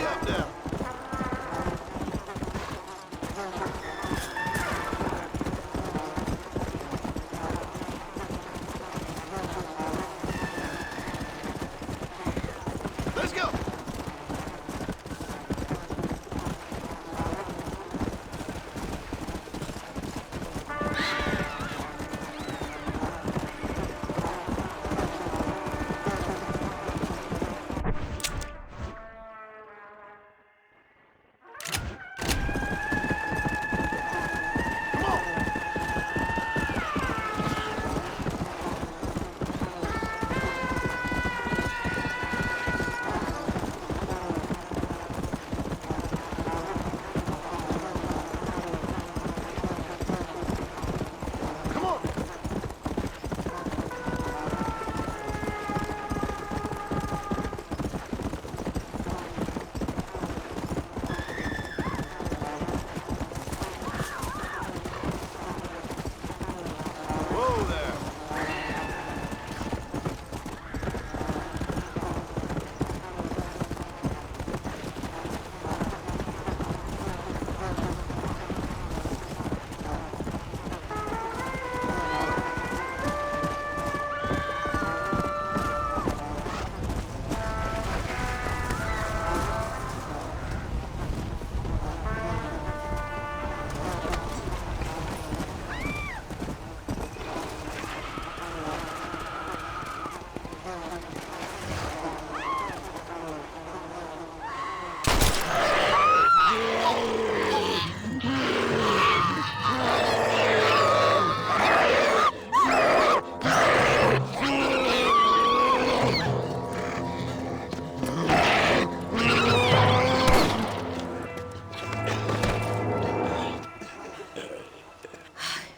Calm down. Let's go.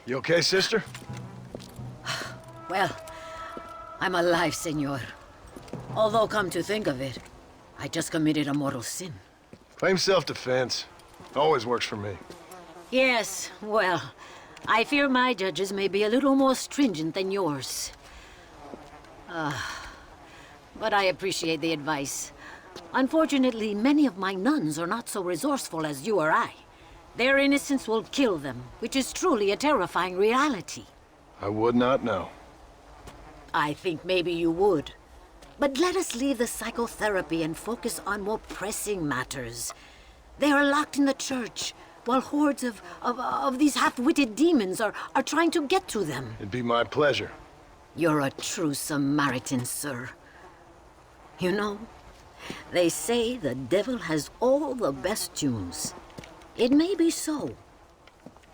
You okay, sister? Well, I'm alive, senor. Although, come to think of it, I just committed a mortal sin. Claim self-defense. Always works for me. Yes, well, I fear my judges may be a little more stringent than yours. But I appreciate the advice. Unfortunately, many of my nuns are not so resourceful as you or I. Their innocence will kill them, which is truly a terrifying reality. I would not know. I think maybe you would. But let us leave the psychotherapy and focus on more pressing matters. They are locked in the church, while hordes of these half-witted demons are trying to get to them. It'd be my pleasure. You're a true Samaritan, sir. You know, they say the devil has all the best tunes. It may be so,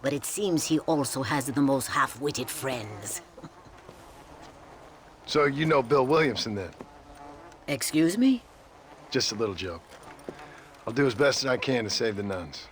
but it seems he also has the most half-witted friends. So you know Bill Williamson, then? Excuse me? Just a little joke. I'll do as best as I can to save the nuns.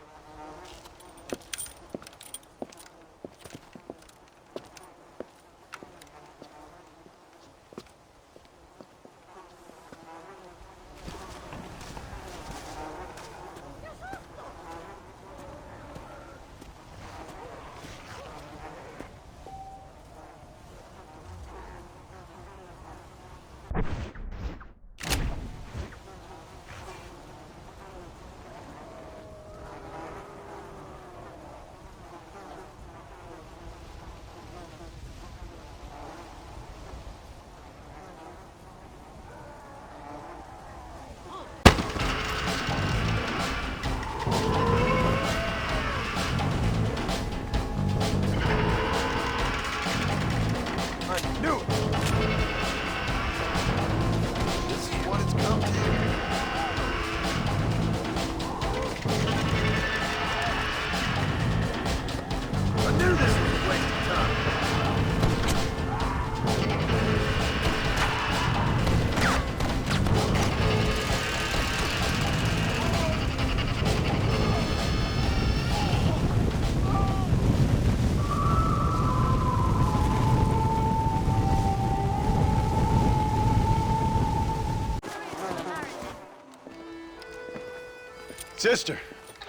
Sister,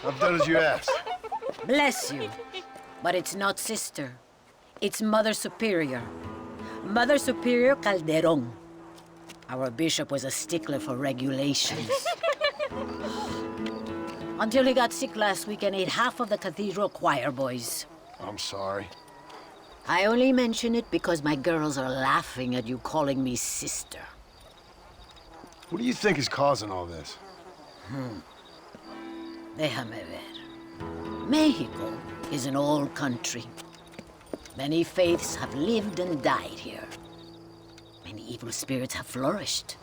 I've done as you asked. Bless you. But it's not sister. It's Mother Superior. Mother Superior Calderon. Our bishop was a stickler for regulations. Until he got sick last week and ate half of the cathedral choir boys. I'm sorry. I only mention it because my girls are laughing at you calling me sister. What do you think is causing all this? Déjame ver. Mexico is an old country. Many faiths have lived and died here. Many evil spirits have flourished.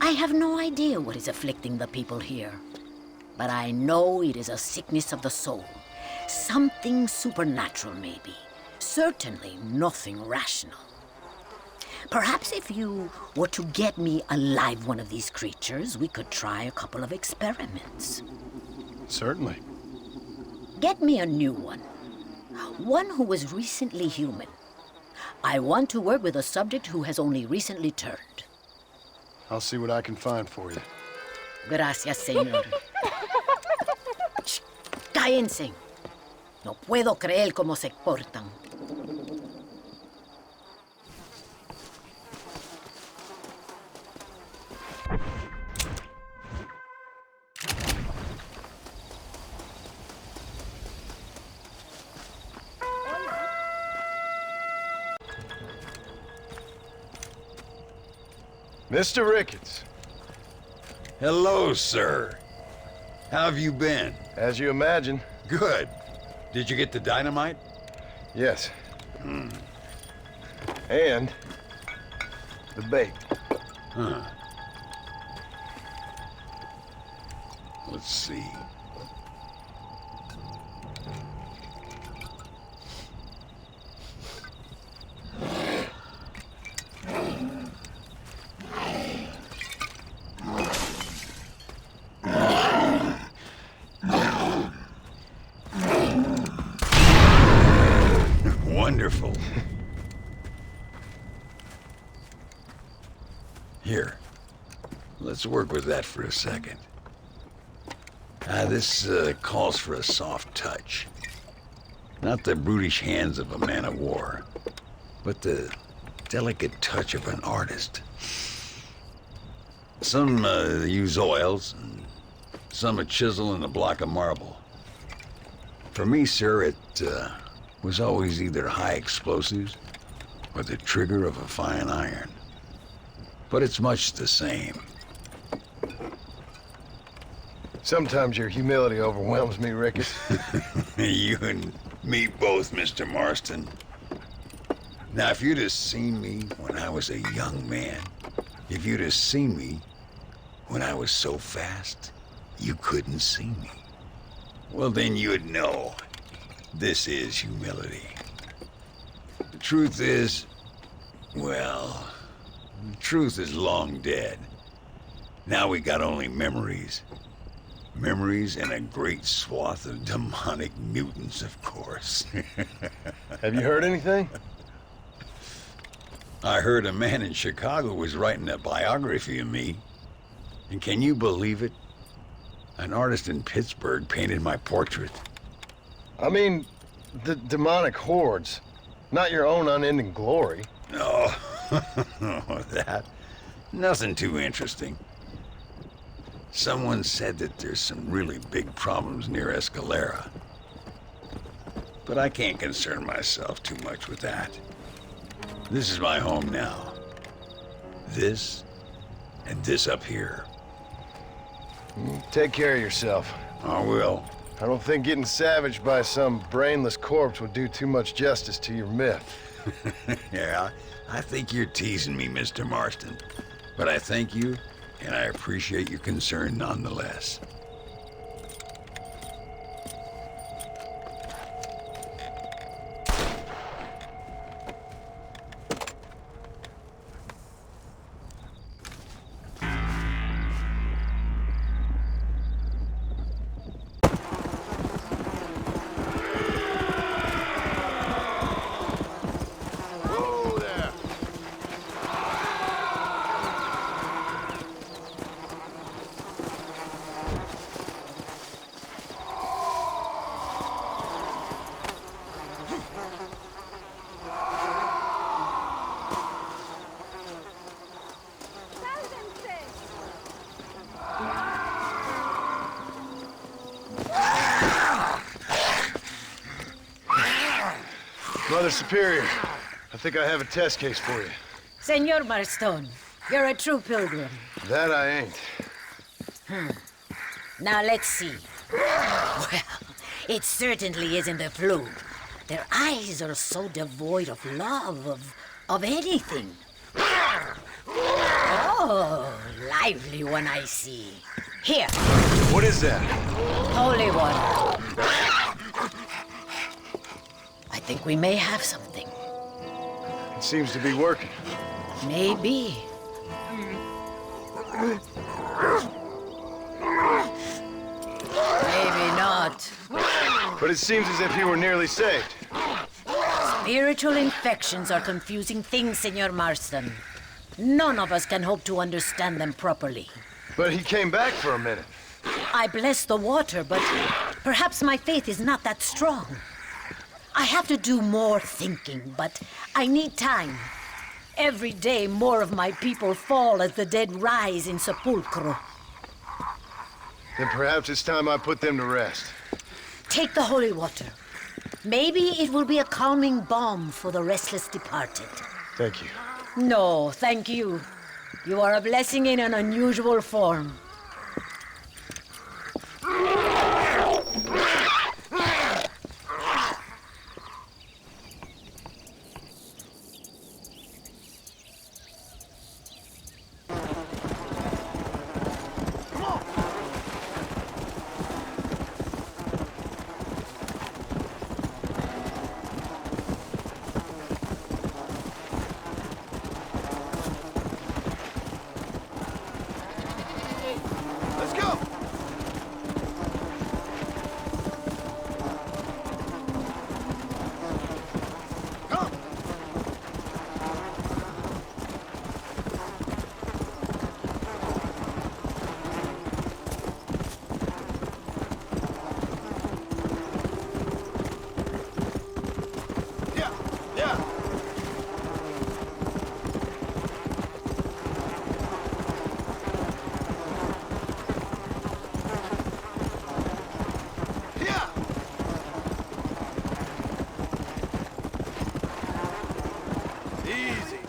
I have no idea what is afflicting the people here. But I know it is a sickness of the soul. Something supernatural, maybe. Certainly nothing rational. Perhaps if you were to get me alive one of these creatures, we could try a couple of experiments. Certainly. Get me a new one. One who was recently human. I want to work with a subject who has only recently turned. I'll see what I can find for you. Gracias, señor. Shh, cállense. No puedo creer cómo se portan. Mr. Ricketts, Hello, sir. How have you been? as you imagine, Good. Did you get the dynamite? yes. And the bait. Huh. Let's see. Wonderful. Here, let's work with that for a second. This calls for a soft touch. Not the brutish hands of a man of war, but the delicate touch of an artist. Some use oils, and some a chisel and a block of marble. For me, sir, it was always either high explosives or the trigger of a fine iron. But it's much the same. Sometimes your humility overwhelms me, Ricketts. You and me both, Mr. Marston. Now, if you'd have seen me when I was a young man, if you'd have seen me when I was so fast, you couldn't see me. Well, then you'd know this is humility. The truth is, well, the truth is long dead. Now we got only memories. Memories and a great swath of demonic mutants, of course. Have you heard anything? I heard a man in Chicago was writing a biography of me. And can you believe it? An artist in Pittsburgh painted my portrait. I mean, the demonic hordes, not your own unending glory. No, that. Nothing too interesting. Someone said that there's some really big problems near Escalera. But I can't concern myself too much with that. This is my home now. This, and this up here. Take care of yourself. I will. I don't think getting savaged by some brainless corpse would do too much justice to your myth. Yeah, I think you're teasing me, Mr. Marston. But I thank you, and I appreciate your concern nonetheless. Whoa there! Mother Superior, I think I have a test case for you. Senor Marston, you're a true pilgrim. That I ain't. Now let's see. Well, it certainly isn't the flu. Their eyes are so devoid of love, of anything. Oh, lively one I see. Here. What is that? Holy water. I think we may have something. It seems to be working. Maybe. Maybe not. But it seems as if you were nearly saved. Spiritual infections are confusing things, Senor Marston. None of us can hope to understand them properly. But he came back for a minute. I bless the water, but perhaps my faith is not that strong. I have to do more thinking, but I need time. Every day, more of my people fall as the dead rise in sepulchro. Then perhaps it's time I put them to rest. Take the holy water. Maybe it will be a calming balm for the restless departed. Thank you. No, thank you. You are a blessing in an unusual form. Let's go! Come! Yeah, yeah. Yeah! Easy.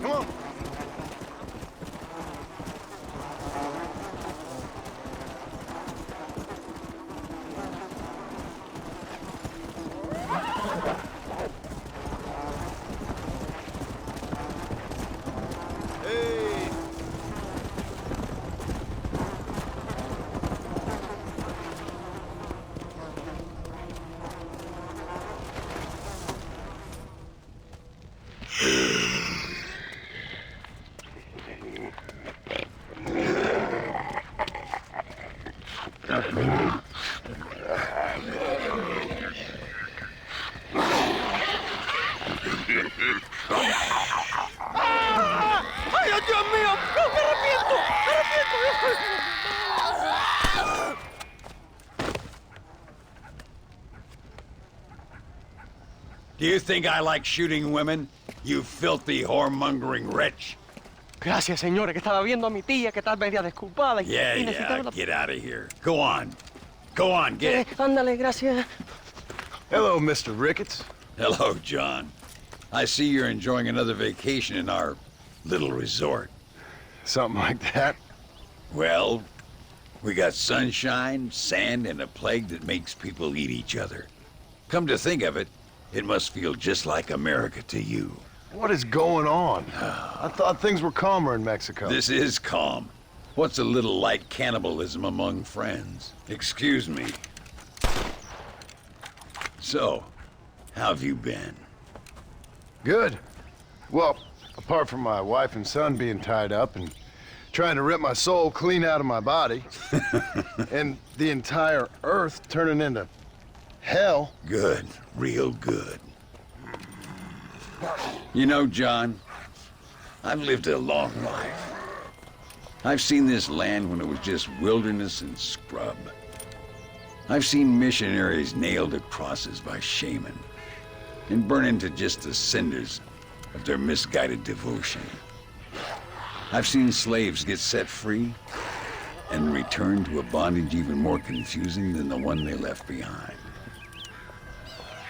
Come on. Hey. ¡Ay, Dios mío! ¡No, me arrepiento! ¡Me arrepiento! Do you think I like shooting women? You filthy, whoremongering wretch. Gracias, señores, que estaba viendo a mi tía que está media desculpada Yeah, y necesitaba yeah, una... get out of here. Go on. Go on, get. Ándale, gracias. Hello, Mr. Ricketts. Hello, John. I see you're enjoying another vacation in our little resort. Something like that. Well, we got sunshine, sand, and a plague that makes people eat each other. Come to think of it, it must feel just like America to you. What is going on? I thought things were calmer in Mexico. This is calm. What's a little light cannibalism among friends? Excuse me. So, how have you been? Good. Well, apart from my wife and son being tied up and trying to rip my soul clean out of my body, and the entire Earth turning into hell. Good. Real good. You know, John, I've lived a long life. I've seen this land when it was just wilderness and scrub. I've seen missionaries nailed to crosses by shaman and burn into just the cinders of their misguided devotion. I've seen slaves get set free and return to a bondage even more confusing than the one they left behind.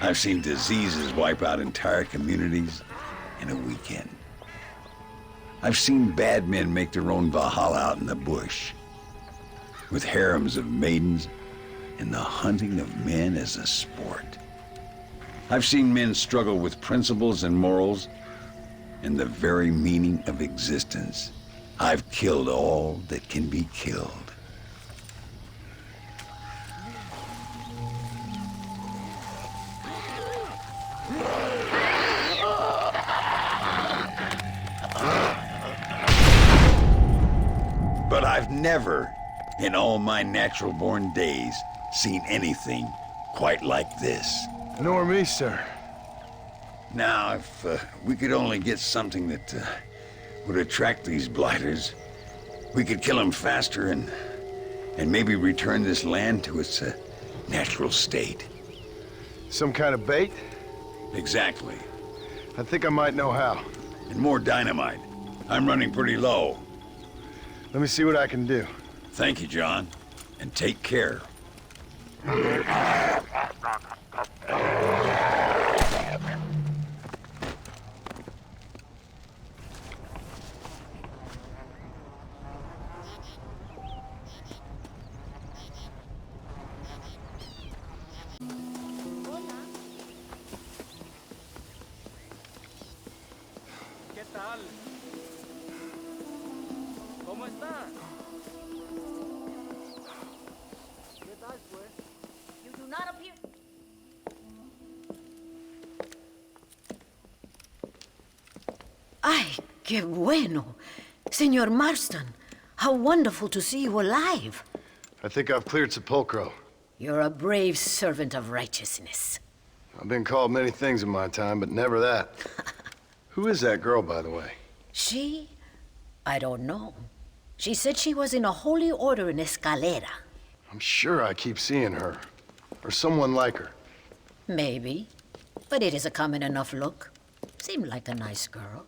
I've seen diseases wipe out entire communities in a weekend. I've seen bad men make their own Valhalla out in the bush, with harems of maidens and the hunting of men as a sport. I've seen men struggle with principles and morals and the very meaning of existence. I've killed all that can be killed. But I've never, in all my natural-born days, seen anything quite like this. Nor me, sir. Now, if we could only get something that would attract these blighters, we could kill them faster and maybe return this land to its natural state. Some kind of bait? Exactly. I think I might know how. And more dynamite. I'm running pretty low. Let me see what I can do. Thank you, John. And take care. ¿Qué tal? ¿Cómo está? ¿Qué tal, pues? You do not appear... Ay, qué bueno. Senor Marston, how wonderful to see you alive. I think I've cleared Sepulcro. You're a brave servant of righteousness. I've been called many things in my time, but never that. Who is that girl, by the way? She? I don't know. She said she was in a holy order in Escalera. I'm sure I keep seeing her. Or someone like her. Maybe. But it is a common enough look. Seemed like a nice girl.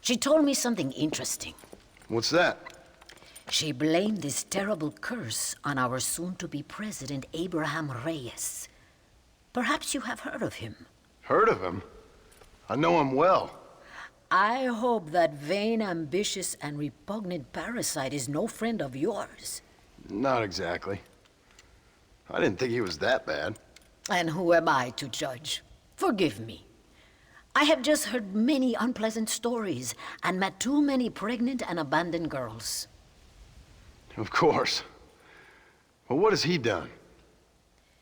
She told me something interesting. What's that? She blamed this terrible curse on our soon-to-be president, Abraham Reyes. Perhaps you have heard of him. Heard of him? I know him well. I hope that vain, ambitious, and repugnant parasite is no friend of yours. Not exactly. I didn't think he was that bad. And who am I to judge? Forgive me. I have just heard many unpleasant stories and met too many pregnant and abandoned girls. Of course. Well, what has he done?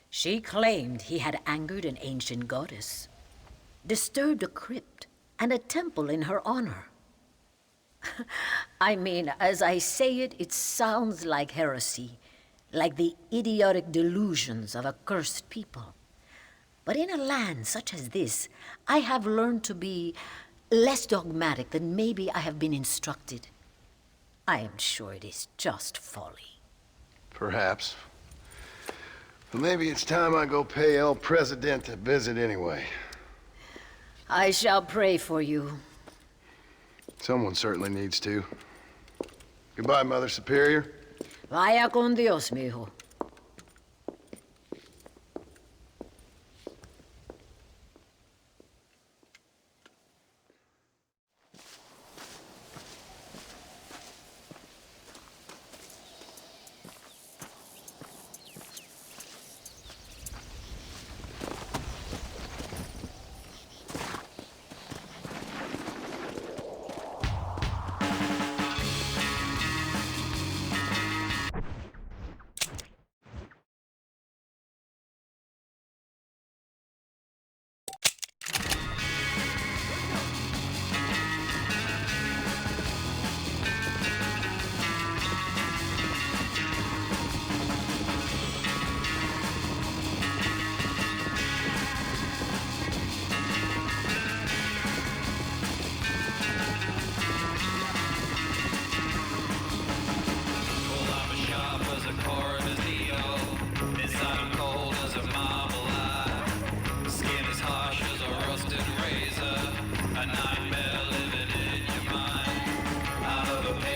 She claimed he had angered an ancient goddess, disturbed a crypt and a temple in her honor. I mean, as I say it, it sounds like heresy, like the idiotic delusions of a cursed people. But in a land such as this, I have learned to be less dogmatic than maybe I have been instructed. I am sure it is just folly. Perhaps. But maybe it's time I go pay El Presidente a visit anyway. I shall pray for you. Someone certainly needs to. Goodbye, Mother Superior. Vaya con Dios, mijo. A nightmare living in your mind. Out of a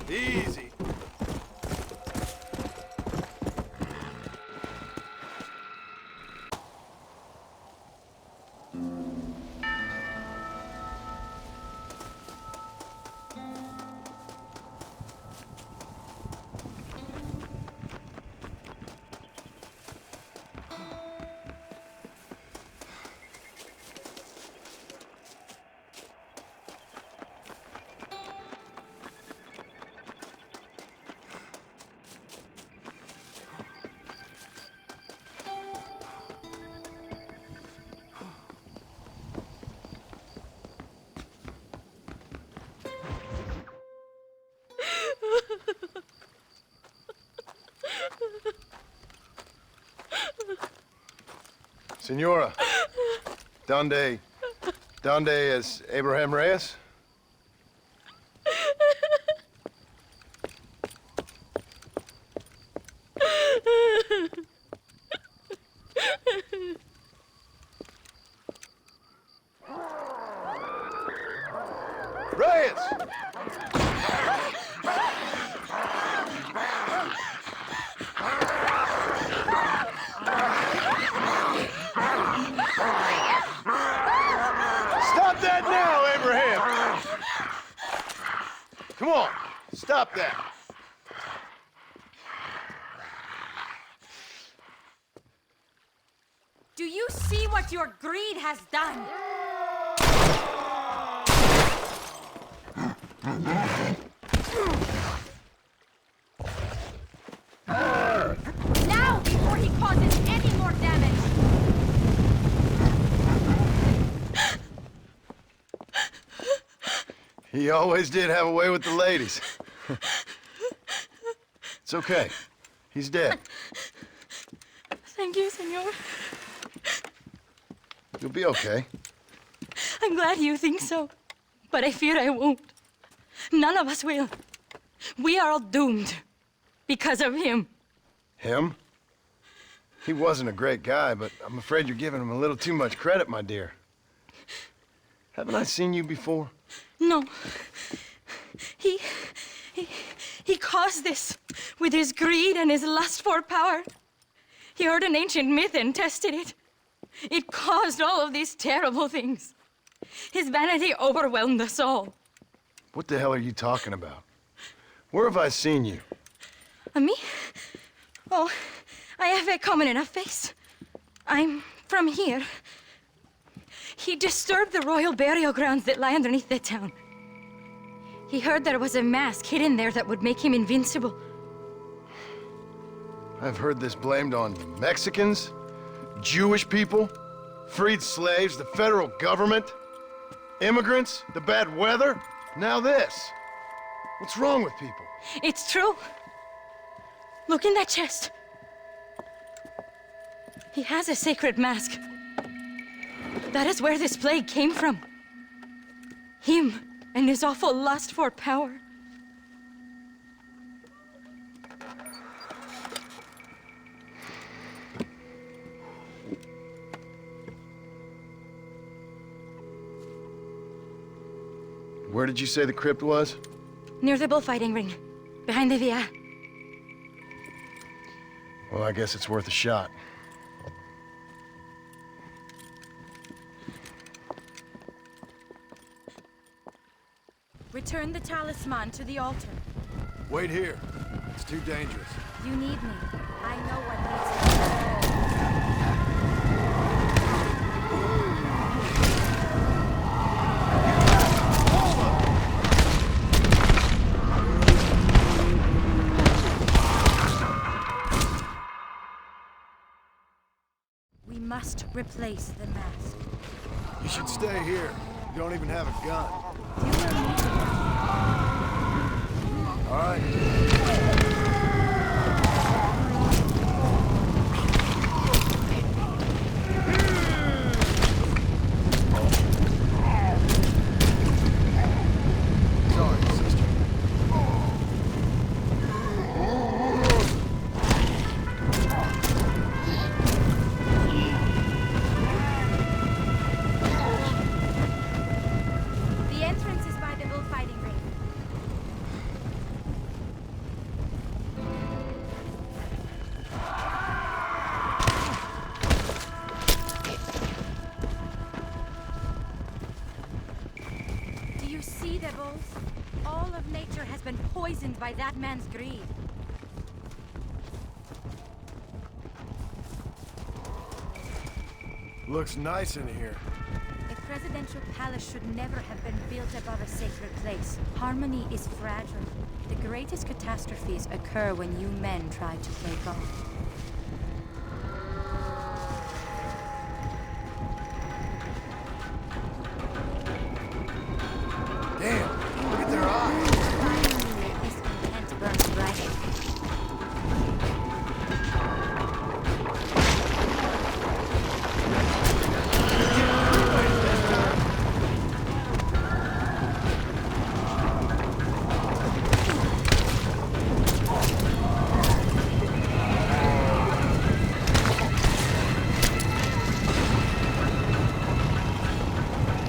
Easy. Senora, donde es Abraham Reyes? Reyes! Stop that now, Abraham! Come on, stop that. Do you see what your greed has done? Now, before he causes any more damage! He always did have a way with the ladies. It's okay. He's dead. Thank you, senor. You'll be okay. I'm glad you think so, but I fear I won't. None of us will. We are all doomed because of him. Him? He wasn't a great guy, but I'm afraid you're giving him a little too much credit, my dear. Haven't I seen you before? No. He caused this with his greed and his lust for power. He heard an ancient myth and tested it. It caused all of these terrible things. His vanity overwhelmed us all. What the hell are you talking about? Where have I seen you? Me? Oh, I have a common enough face. I'm from here. He disturbed the royal burial grounds that lie underneath the town. He heard there was a mask hidden there that would make him invincible. I've heard this blamed on Mexicans, Jewish people, freed slaves, the federal government, immigrants, the bad weather, now this. What's wrong with people? It's true. Look in that chest. He has a sacred mask. That is where this plague came from. Him and his awful lust for power. Where did you say the crypt was? Near the bullfighting ring, behind the Via. Well, I guess it's worth a shot. Return the talisman to the altar. Wait here. It's too dangerous. You need me. I know what needs to be done. We must replace the mask. You should stay here. You don't even have a gun. You will need it. All right. Sorry, sister. The entrance is by the bullfighting ring. You see, Devils? All of nature has been poisoned by that man's greed. Looks nice in here. A presidential palace should never have been built above a sacred place. Harmony is fragile. The greatest catastrophes occur when you men try to play God. Damn, look at their eyes. Discontent burns brighter.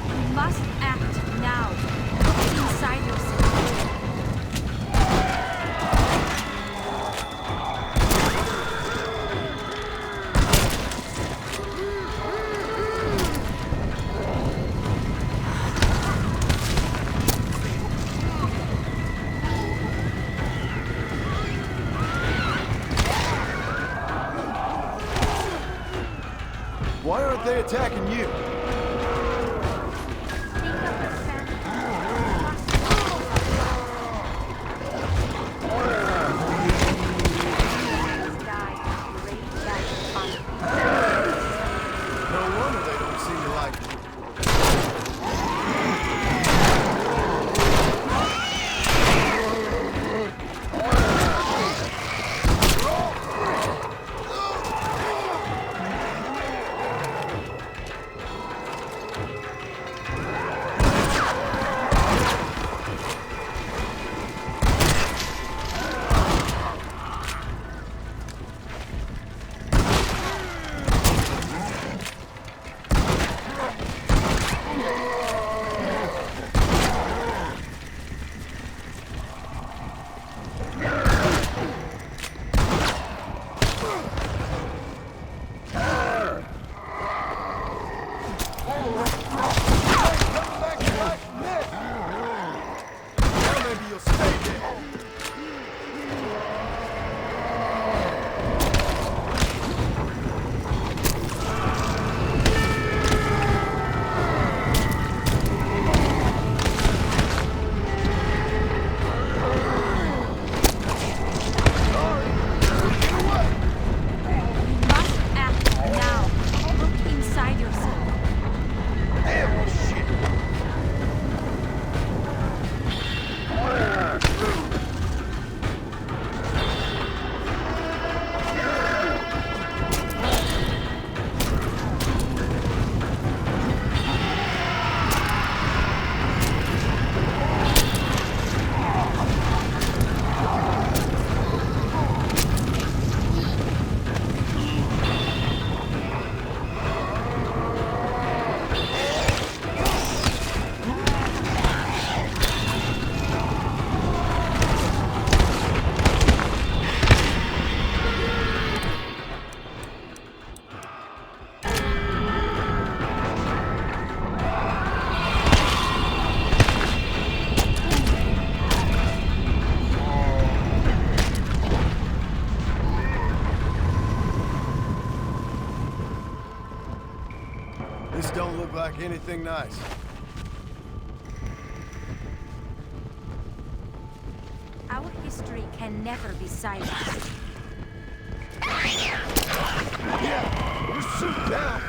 You must act now. Look inside yourself. Why aren't they attacking you? Think of your family. Die, great sacrifice. No wonder they don't seem to like you. Maybe you'll stay there. You must act now. Look inside yourself. Damn, shit. This don't look like anything nice. Our history can never be silenced. Yeah, we're suit down.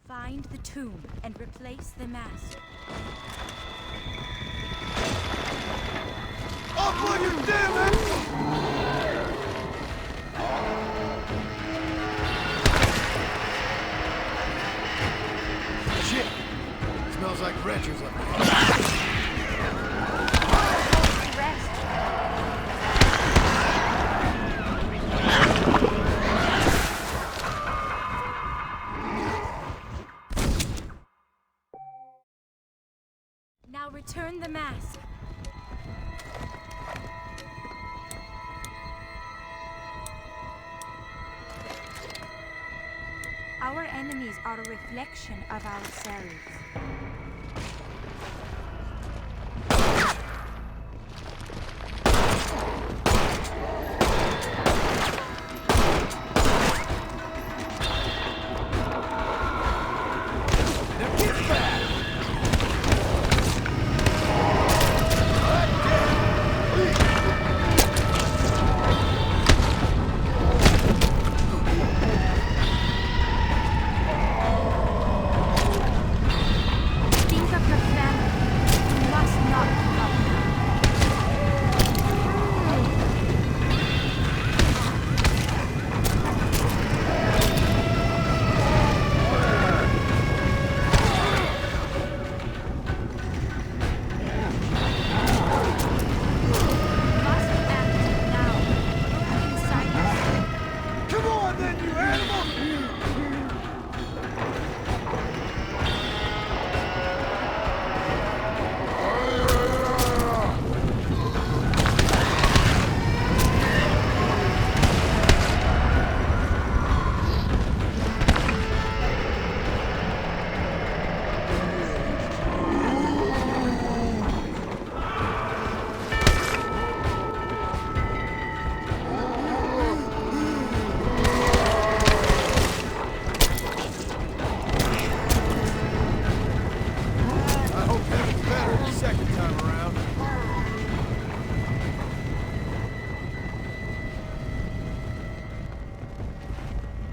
Find the tomb and replace the mask. Up on your damn ass! Shit! Smells like ranchers up there. Rest. Now return the mask. Our enemies are a reflection of ourselves.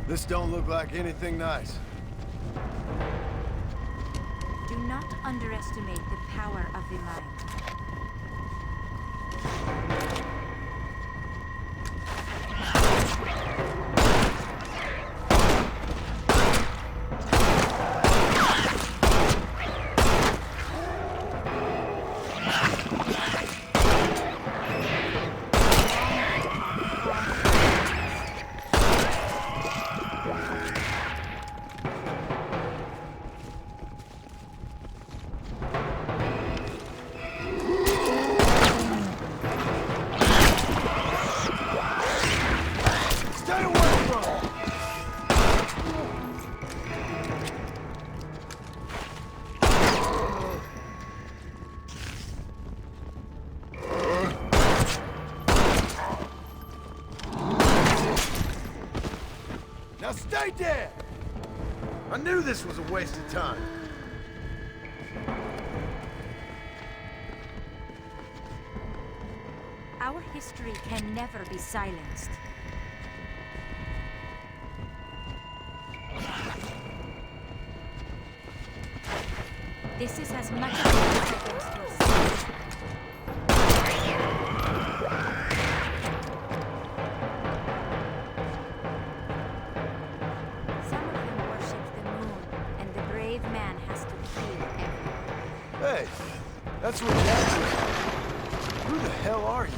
This don't look like anything nice. Do not underestimate the power of the mind. Now stay dead! I knew this was a waste of time. Our history can never be silenced. This is as much as against yourself. Some of them worship the moon, and the brave man has to kill everyone. Hey, that's what Jack. Who the hell are you?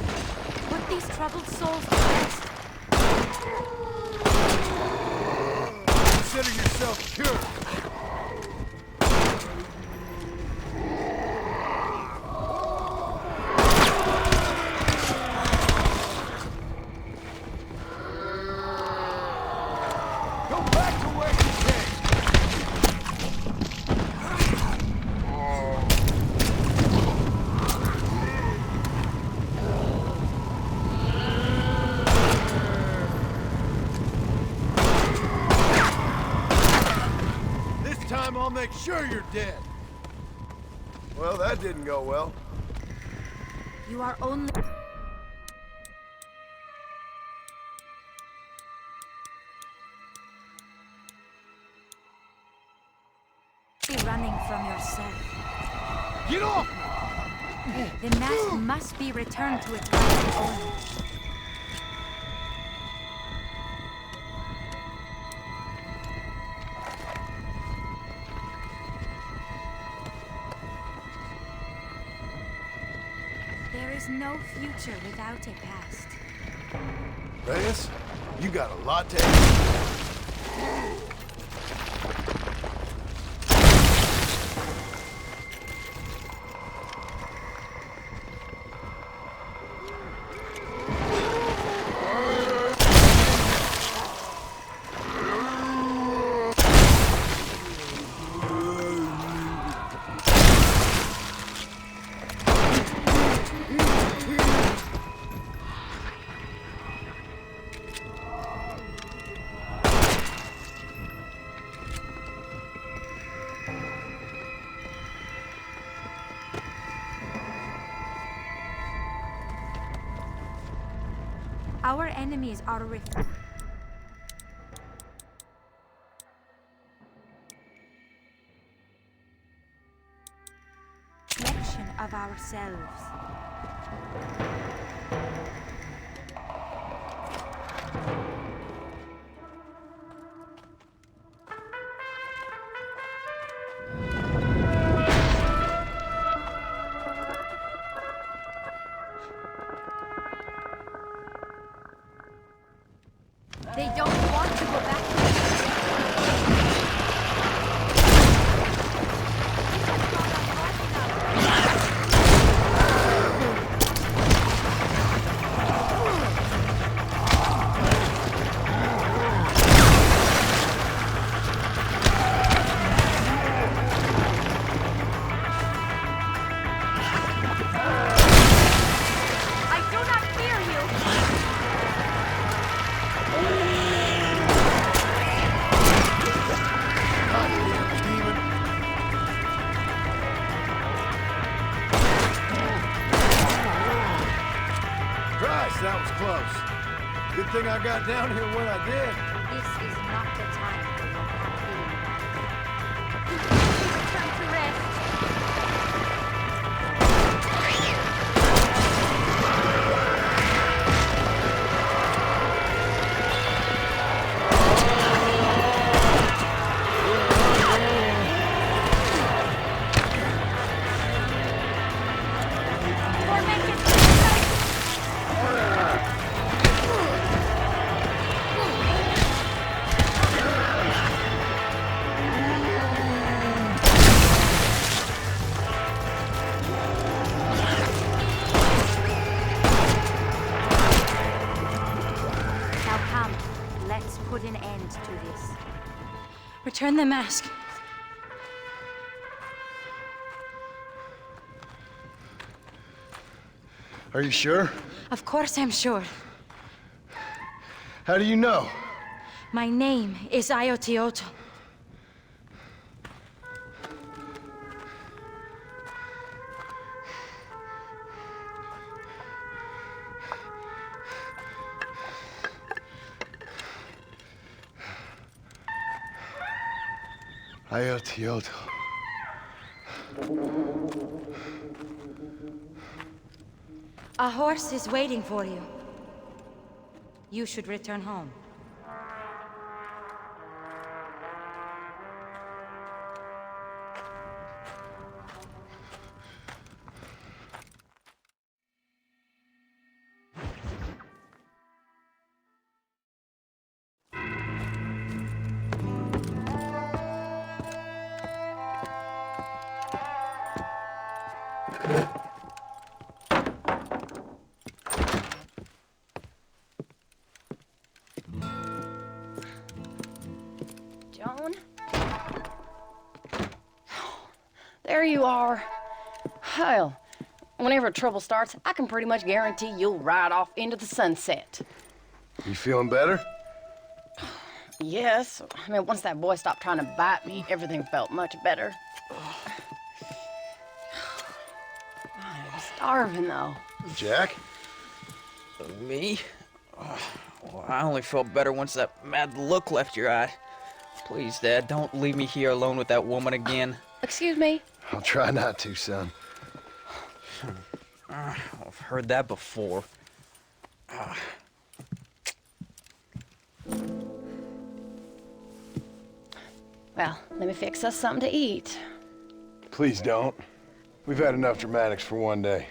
Put these troubled souls to rest. Consider yourself cured. Go back to where you came. This time I'll make sure you're dead. Well, that didn't go well. You are only running from yourself. Get off! The mask must be returned to its rightful owner. There is no future without a past. Reyes, you got a lot to answer. Our enemies are reflection of ourselves. They don't want to go back. That was close. Good thing I got down here when I did. This is not the time for your complaining. Return to rest. Let's put an end to this. Return the mask. Are you sure? Of course I'm sure. How do you know? My name is Pt.3. Pt.3. A horse is waiting for you. You should return home. Joan? There you are. Hell, whenever trouble starts, I can pretty much guarantee you'll ride off into the sunset. You feeling better? Yes. I mean, once that boy stopped trying to bite me, everything felt much better. I'm starving, though. Jack? Me? Well, I only felt better once that mad look left your eye. Please, Dad, don't leave me here alone with that woman again. Excuse me? I'll try not to, son. I've heard that before. Well, let me fix us something to eat. Please don't. We've had enough dramatics for one day.